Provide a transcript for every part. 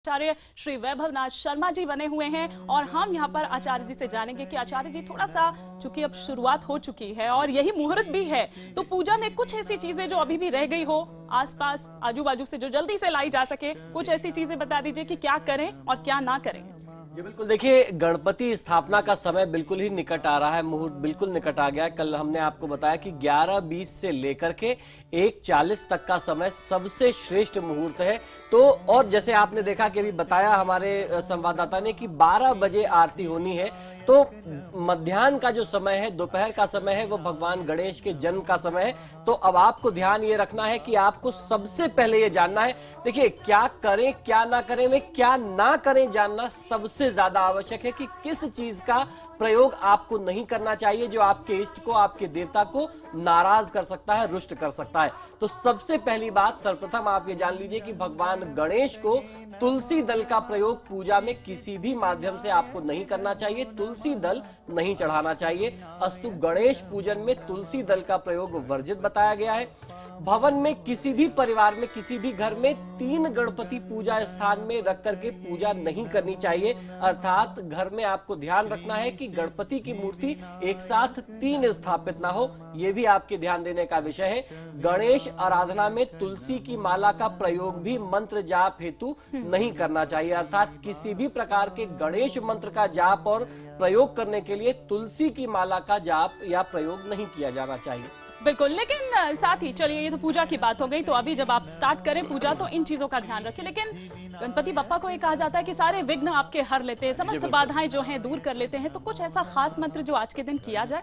आचार्य श्री वैभव नाथ शर्मा जी बने हुए हैं और हम यहाँ पर आचार्य जी से जानेंगे कि आचार्य जी थोड़ा सा, चूंकि अब शुरुआत हो चुकी है और यही मुहूर्त भी है, तो पूजा में कुछ ऐसी चीजें जो अभी भी रह गई हो आसपास आजू बाजू से, जो जल्दी से लाई जा सके, कुछ ऐसी चीजें बता दीजिए कि क्या करें और क्या ना करें। जी बिल्कुल, देखिए गणपति स्थापना का समय बिल्कुल ही निकट आ रहा है, मुहूर्त बिल्कुल निकट आ गया है। कल हमने आपको बताया कि 11:20 से लेकर के 1:40 तक का समय सबसे श्रेष्ठ मुहूर्त है। तो और जैसे आपने देखा कि अभी बताया हमारे संवाददाता ने कि 12 बजे आरती होनी है, तो मध्याह्न का जो समय है, दोपहर का समय है, वो भगवान गणेश के जन्म का समय है। तो अब आपको ध्यान ये रखना है कि आपको सबसे पहले ये जानना है, देखिए क्या करें क्या ना करें में क्या ना करें जानना सबसे ज्यादा आवश्यक है कि किस चीज का प्रयोग आपको नहीं करना चाहिए जो आपके इष्ट को, आपके देवता को नाराज कर सकता है, रुष्ट कर सकता है। तो सबसे पहली बात, सर्वप्रथम आप ये जान लीजिए कि भगवान गणेश को तुलसी दल का प्रयोग पूजा में किसी भी माध्यम से आपको नहीं करना चाहिए, तुलसी दल नहीं चढ़ाना चाहिए। अस्तु गणेश पूजन में तुलसी दल का प्रयोग वर्जित बताया गया है। भवन में किसी भी परिवार में, किसी भी घर में 3 गणपति पूजा स्थान में रख करके पूजा नहीं करनी चाहिए। अर्थात घर में आपको ध्यान रखना है कि गणपति की मूर्ति एक साथ 3 स्थापित ना हो, यह भी आपके ध्यान देने का विषय है। गणेश आराधना में तुलसी की माला का प्रयोग भी मंत्र जाप हेतु नहीं करना चाहिए। अर्थात किसी भी प्रकार के गणेश मंत्र का जाप और प्रयोग करने के लिए तुलसी की माला का जाप या प्रयोग नहीं किया जाना चाहिए। बिल्कुल, लेकिन साथ ही चलिए, ये तो पूजा की बात हो गई, तो अभी जब आप स्टार्ट करें पूजा तो इन चीजों का ध्यान रखें। लेकिन गणपति बप्पा को ये कहा जाता है कि सारे विघ्न आपके हर लेते हैं, समस्त बाधाएं जो हैं दूर कर लेते हैं, तो कुछ ऐसा खास मंत्र जो आज के दिन किया जाए?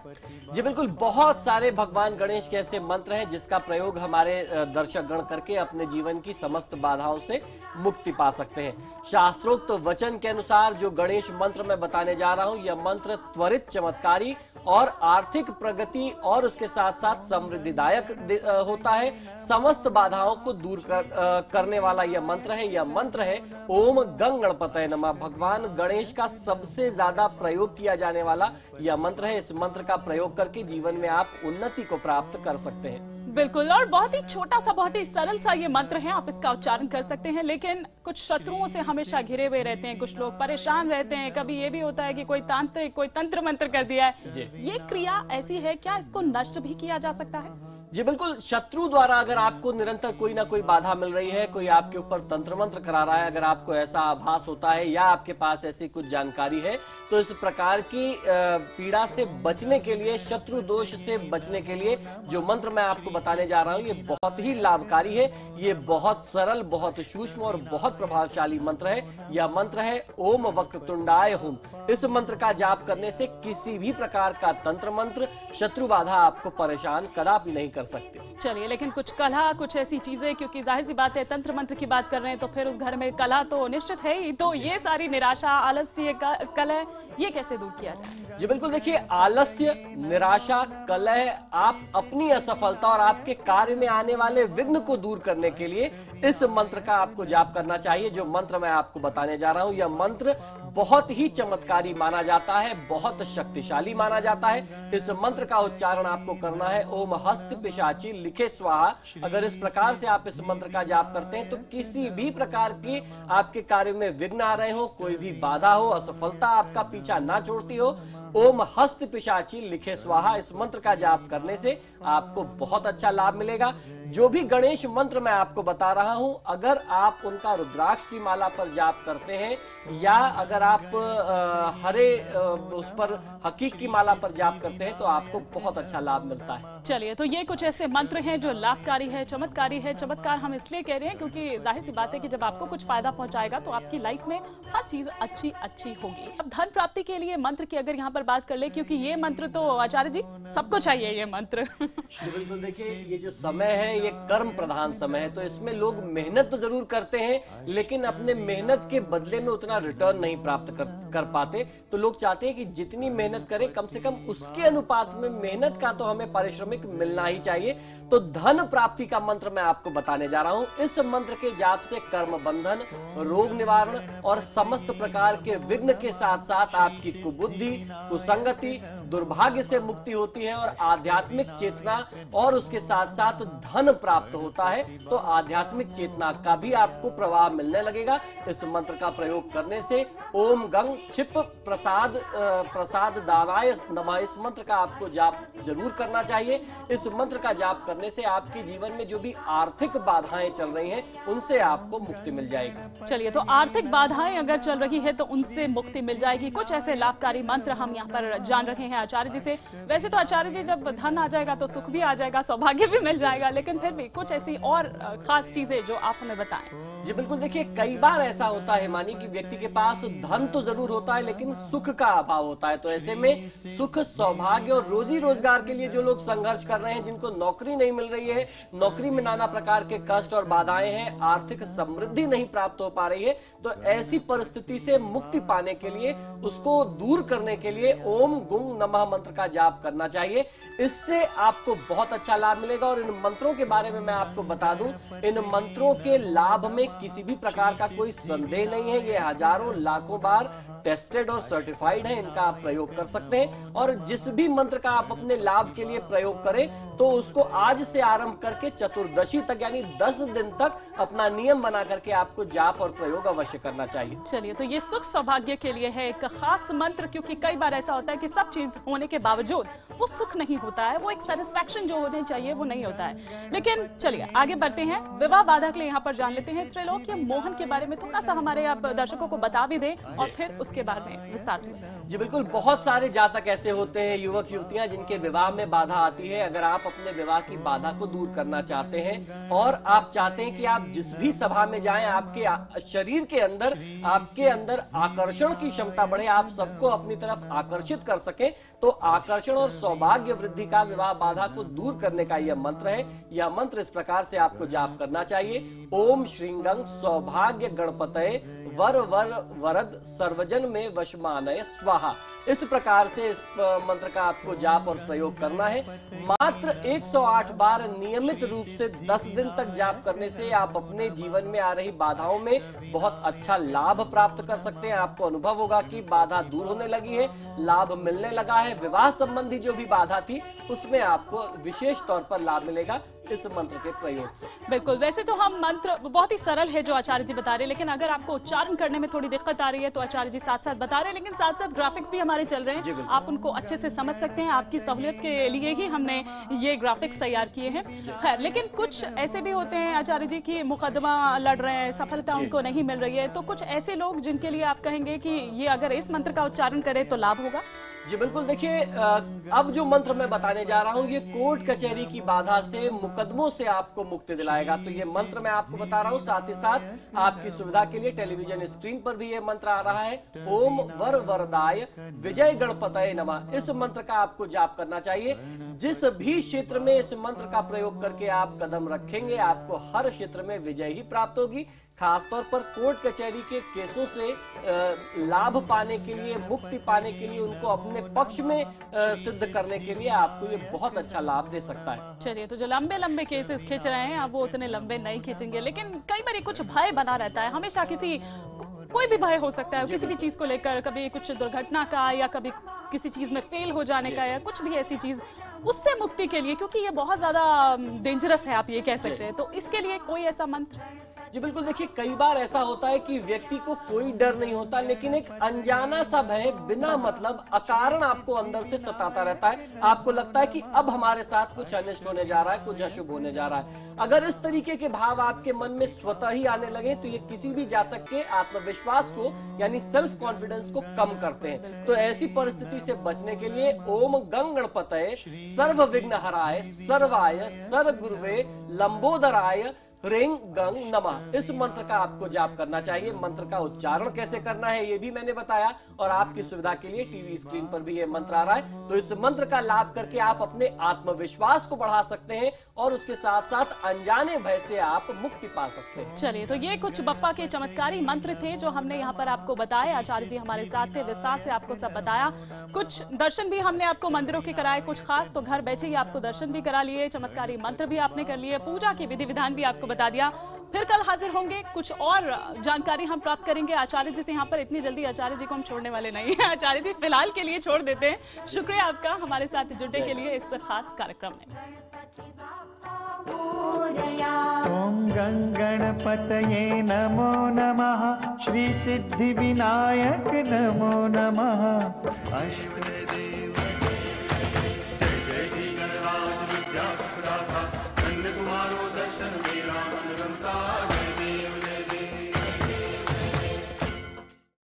जी बिल्कुल, बहुत सारे भगवान गणेश के ऐसे मंत्र हैं जिसका प्रयोग हमारे दर्शक गण करके अपने जीवन की समस्त बाधाओं से मुक्ति पा सकते हैं। शास्त्रोक्त वचन के अनुसार जो गणेश मंत्र मैं बताने जा रहा हूं, यह मंत्र त्वरित, चमत्कारी और आर्थिक प्रगति और उसके साथ साथ समृद्धिदायक होता है। समस्त बाधाओं को दूर करने वाला यह मंत्र है। यह मंत्र है ओम गंग गणपतये नमः। भगवान गणेश का सबसे ज्यादा प्रयोग किया जाने वाला यह मंत्र है। इस मंत्र का प्रयोग करके जीवन में आप उन्नति को प्राप्त कर सकते हैं। बिल्कुल, और बहुत ही छोटा सा, बहुत ही सरल सा ये मंत्र है, आप इसका उच्चारण कर सकते हैं। लेकिन कुछ शत्रुओं से हमेशा घिरे हुए रहते हैं, कुछ लोग परेशान रहते हैं, कभी ये भी होता है कि कोई तांत्रिक, कोई तंत्र मंत्र कर दिया है, ये क्रिया ऐसी है, क्या इसको नष्ट भी किया जा सकता है? जी बिल्कुल, शत्रु द्वारा अगर आपको निरंतर कोई ना कोई बाधा मिल रही है, कोई आपके ऊपर तंत्र मंत्र करा रहा है, अगर आपको ऐसा आभास होता है या आपके पास ऐसी कुछ जानकारी है, तो इस प्रकार की पीड़ा से बचने के लिए, शत्रु दोष से बचने के लिए जो मंत्र मैं आपको बताने जा रहा हूं, ये बहुत ही लाभकारी है। ये बहुत सरल, बहुत सूक्ष्म और बहुत प्रभावशाली मंत्र है। यह मंत्र है ओम वक्रतुंडाय हुम। इस मंत्र का जाप करने से किसी भी प्रकार का तंत्र मंत्र, शत्रु बाधा आपको परेशान कदापि नहीं कर सकते। चलिए, लेकिन कुछ कलह, कुछ ऐसी चीजें, क्योंकि जाहिर सी बात है तंत्र मंत्र की बात कर रहे हैं, तो फिर उस घर में कलह तो निश्चित है ही। तो ये सारी निराशा, आलस्य, कलह, ये कैसे दूर किया जाए? जी बिल्कुल, देखिए आलस्य, निराशा, कलह, आप अपनी असफलता और आपके कार्य में आने वाले विघ्न को दूर करने के लिए इस मंत्र का आपको जाप करना चाहिए। जो मंत्र मैं आपको बताने जा रहा हूं, यह मंत्र बहुत ही चमत्कारी माना जाता है, बहुत शक्तिशाली माना जाता है। इस मंत्र का उच्चारण आपको करना है ओम हस्त पिशाची लिखे स्वाहा। अगर इस प्रकार से आप इस मंत्र का जाप करते हैं तो किसी भी प्रकार की आपके कार्य में विघ्न आ रहे हो, कोई भी बाधा हो, असफलता आपका पीछा ना छोड़ती हो, ओम हस्त पिशाची लिखे स्वाहा, इस मंत्र का जाप करने से आपको बहुत अच्छा लाभ मिलेगा। जो भी गणेश मंत्र मैं आपको बता रहा हूं, अगर आप उनका रुद्राक्ष की माला पर जाप करते हैं या अगर आप हरे उस पर हकीक की माला पर जाप करते हैं, तो आपको बहुत अच्छा लाभ मिलता है। चलिए, तो ये कुछ ऐसे मंत्र हैं जो लाभकारी है, चमत्कारी है। चमत्कार हम इसलिए कह रहे हैं क्योंकि जाहिर सी बात है कि जब आपको कुछ फायदा पहुंचाएगा तो आपकी लाइफ में हर चीज अच्छी अच्छी होगी। अब धन प्राप्ति के लिए मंत्र की अगर यहाँ पर बात कर ले, क्योंकि ये मंत्र तो आचार्य जी सबको चाहिए ये मंत्र। बिल्कुल, देखिए ये जो समय है ये कर्म प्रधान समय है, तो इसमें लोग मेहनत तो जरूर करते हैं लेकिन अपने मेहनत के बदले में उतना रिटर्न नहीं प्राप्त कर पाते। तो लोग चाहते हैं कि जितनी मेहनत करें कम से कम उसके अनुपात में मेहनत का तो हमें पारिश्रमिक मिलना ही चाहिए। तो धन प्राप्ति का मंत्र मैं आपको बताने जा रहा हूं। इस मंत्र के जाप से कर्म बंधन, रोग निवारण और समस्त प्रकार के विघ्न के साथ साथ आपकी कुबुद्धि, कुसंगति, दुर्भाग्य से मुक्ति होती है और आध्यात्मिक चेतना और उसके साथ साथ धन प्राप्त होता है। तो आध्यात्मिक चेतना का भी आपको प्रवाह मिलने लगेगा इस मंत्र का प्रयोग करने से। ओम गंग क्षिप प्रसाद दानाय नमः, इस मंत्र का आपको जाप जरूर करना चाहिए। इस मंत्र का जाप करने से आपके जीवन में जो भी आर्थिक बाधाएं चल रही हैं उनसे आपको मुक्ति मिल जाएगी। चलिए, तो आर्थिक बाधाएं अगर चल रही है तो उनसे मुक्ति मिल जाएगी। कुछ ऐसे लाभकारी मंत्र हम यहाँ पर जान रहे हैं आचार्य जी से। वैसे तो आचार्य जी, जब धन आ जाएगा तो सुख भी आ जाएगा, सौभाग्य भी मिल जाएगा, लेकिन फिर भी कुछ ऐसी और खास चीजें जो आप हमें बताएं। जी बिल्कुल, देखिए कई बार ऐसा होता है मानी कि व्यक्ति के पास धन तो जरूर होता है लेकिन सुख का अभाव होता है। तो ऐसे में सुख, सौभाग्य और रोजी रोजगार के लिए जो लोग संघर्ष कर रहे हैं, जिनको नौकरी नहीं मिल रही है, नौकरी में नाना प्रकार के कष्ट और बाधाएं हैं, आर्थिक समृद्धि नहीं प्राप्त हो पा रही है, तो ऐसी परिस्थिति से मुक्ति पाने के लिए, उसको दूर करने के लिए ओम गुंग नमः मंत्र का जाप करना चाहिए। इससे आपको बहुत अच्छा लाभ मिलेगा। और इन मंत्रों के बारे में मैं आपको बता दूं, इन मंत्रों के लाभ में किसी भी प्रकार का कोई संदेह नहीं है। ये हजारों लाखों बार टेस्टेड और सर्टिफाइड है, इनका आप प्रयोग कर सकते हैं। और जिस भी मंत्र का आप अपने लाभ के लिए प्रयोग करें तो उसको आज से आरंभ करके चतुर्दशी तक यानी 10 दिन तक अपना नियम बना करके आपको जाप और प्रयोग अवश्य करना चाहिए। चलिए, तो ये सुख सौभाग्य के लिए है एक खास मंत्र, क्योंकि कई बार ऐसा होता है कि सब चीज होने के बावजूद वो सुख नहीं होता है, वो एक सेटिस्फैक्शन जो होनी चाहिए वो नहीं होता है। लेकिन चलिए आगे बढ़ते हैं, विवाह बाधा के लिए यहाँ पर जान लेते हैं। त्रैलोक्य मोहन के बारे में थोड़ा सा हमारे आप दर्शकों को बता भी दें और फिर उसके बारे में विस्तार से बताएं। जी बिल्कुल, बहुत सारे जातक ऐसे होते हैं, युवक युवतियां, जिनके विवाह में बाधा आती है। अगर आप अपने विवाह की बाधा को दूर करना चाहते हैं और आप चाहते हैं कि आप जिस भी सभा में जाएं आपके शरीर के अंदर, आपके अंदर आकर्षण की क्षमता बढ़े, आप सबको अपनी तरफ आकर्षित कर सकें, तो आकर्षण और सौभाग्य वृद्धि का, विवाह बाधा को दूर करने का यह मंत्र है। यह मंत्र इस प्रकार से आपको जाप करना चाहिए। ओम श्रींगं सौभाग्य गणपतये वर वर वरद सर्वजन में वशमानय स्वाहा। इस प्रकार से इस मंत्र का आपको जाप और प्रयोग करना है। मात्र 108 बार नियमित रूप से 10 दिन तक जाप करने से आप अपने जीवन में आ रही बाधाओं में बहुत अच्छा लाभ प्राप्त कर सकते हैं। आपको अनुभव होगा कि बाधा दूर होने लगी है, लाभ मिलने लगा है। विवाह संबंधी जो भी बाधा थी उसमें आपको विशेष तौर पर लाभ मिलेगा इस मंत्र के प्रयोग से। बिल्कुल, वैसे तो हम मंत्र बहुत ही सरल है जो आचार्य जी बता रहे हैं, लेकिन अगर आपको उच्चारण करने में थोड़ी दिक्कत आ रही है तो आचार्य जी साथ साथ बता रहे हैं, लेकिन साथ साथ ग्राफिक्स भी हमारे चल रहे हैं, आप उनको अच्छे से समझ सकते हैं। आपकी सहूलियत के लिए ही हमने ये ग्राफिक्स तैयार किए हैं। खैर, लेकिन कुछ ऐसे भी होते हैं आचार्य जी की मुकदमा लड़ रहे हैं, सफलता उनको नहीं मिल रही है, तो कुछ ऐसे लोग जिनके लिए आप कहेंगे कि ये अगर इस मंत्र का उच्चारण करें तो लाभ होगा? जी बिल्कुल, देखिए अब जो मंत्र मैं बताने जा रहा हूँ ये कोर्ट कचहरी की बाधा से, मुकदमों से आपको मुक्ति दिलाएगा। तो ये मंत्र मैं आपको बता रहा हूँ, साथ ही साथ आपकी सुविधा के लिए टेलीविजन स्क्रीन पर भी ये मंत्र आ रहा है। ओम वर वरदाय विजय गणपतये नमः, इस मंत्र का आपको जाप करना चाहिए। जिस भी क्षेत्र में इस मंत्र का प्रयोग करके आप कदम रखेंगे आपको हर क्षेत्र में विजय ही प्राप्त होगी। खासतौर पर कोर्ट कचहरी के केसों से लाभ पाने के लिए, मुक्ति पाने के लिए, उनको अपने पक्ष में सिद्ध करने के लिए आपको ये बहुत अच्छा लाभ दे सकता है। चलिए, तो जो लंबे लंबे केसेस खींच रहे हैं अब वो उतने लंबे नहीं खींचेंगे, लेकिन कई बार कुछ भय बना रहता है, हमेशा कोई भी भय हो सकता है किसी भी चीज को लेकर, कभी कुछ दुर्घटना का या कभी किसी चीज में फेल हो जाने का या कुछ भी ऐसी चीज, उससे मुक्ति के लिए, क्योंकि ये बहुत ज्यादा डेंजरस है आप ये कह सकते हैं, तो इसके लिए कोई ऐसा मंत्र? जी बिल्कुल, देखिए कई बार ऐसा होता है कि व्यक्ति को कोई डर नहीं होता लेकिन एक अनजाना सा भय बिना मतलब अकारण आपको अंदर से सताता रहता है। आपको लगता है कि अब हमारे साथ कुछ अनिष्ट होने जा रहा है, कुछ अशुभ होने जा रहा है। अगर इस तरीके के भाव आपके मन में स्वतः ही आने लगे तो ये किसी भी जातक के आत्मविश्वास को यानी सेल्फ कॉन्फिडेंस को कम करते हैं। तो ऐसी परिस्थिति से बचने के लिए ओम गं गणपतये सर्व विघ्न हराय सर्वाय सर गुरुवे लंबोदराय ह्रीं गं नमः, इस मंत्र का आपको जाप करना चाहिए। मंत्र का उच्चारण कैसे करना है ये भी मैंने बताया और आपकी सुविधा के लिए टीवी स्क्रीन पर भी ये मंत्र आ रहा है। तो इस मंत्र का लाभ करके आप अपने आत्मविश्वास को बढ़ा सकते हैं और उसके साथ साथ अनजाने भय से आप मुक्ति पा सकते हैं। चलिए, तो ये कुछ बप्पा के चमत्कारी मंत्र थे जो हमने यहाँ पर आपको बताए। आचार्य जी हमारे साथ थे, विस्तार से आपको सब बताया। कुछ दर्शन भी हमने आपको मंदिरों के कराए, कुछ खास तो घर बैठे ही आपको दर्शन भी करा लिए, चमत्कारी मंत्र भी आपने कर लिए, पूजा की विधि विधान भी आपको बता दिया। फिर कल हाजिर होंगे, कुछ और जानकारी हम प्राप्त करेंगे आचार्य जी से। यहाँ पर इतनी जल्दी आचार्य जी को हम छोड़ने वाले नहीं हैं। आचार्य जी फिलहाल के लिए छोड़ देते हैं। शुक्रिया आपका हमारे साथ जुड़ने के लिए इस खास कार्यक्रम में। ओम गणपतये नमो नमः, श्री सिद्धि विनायक नमो नमः।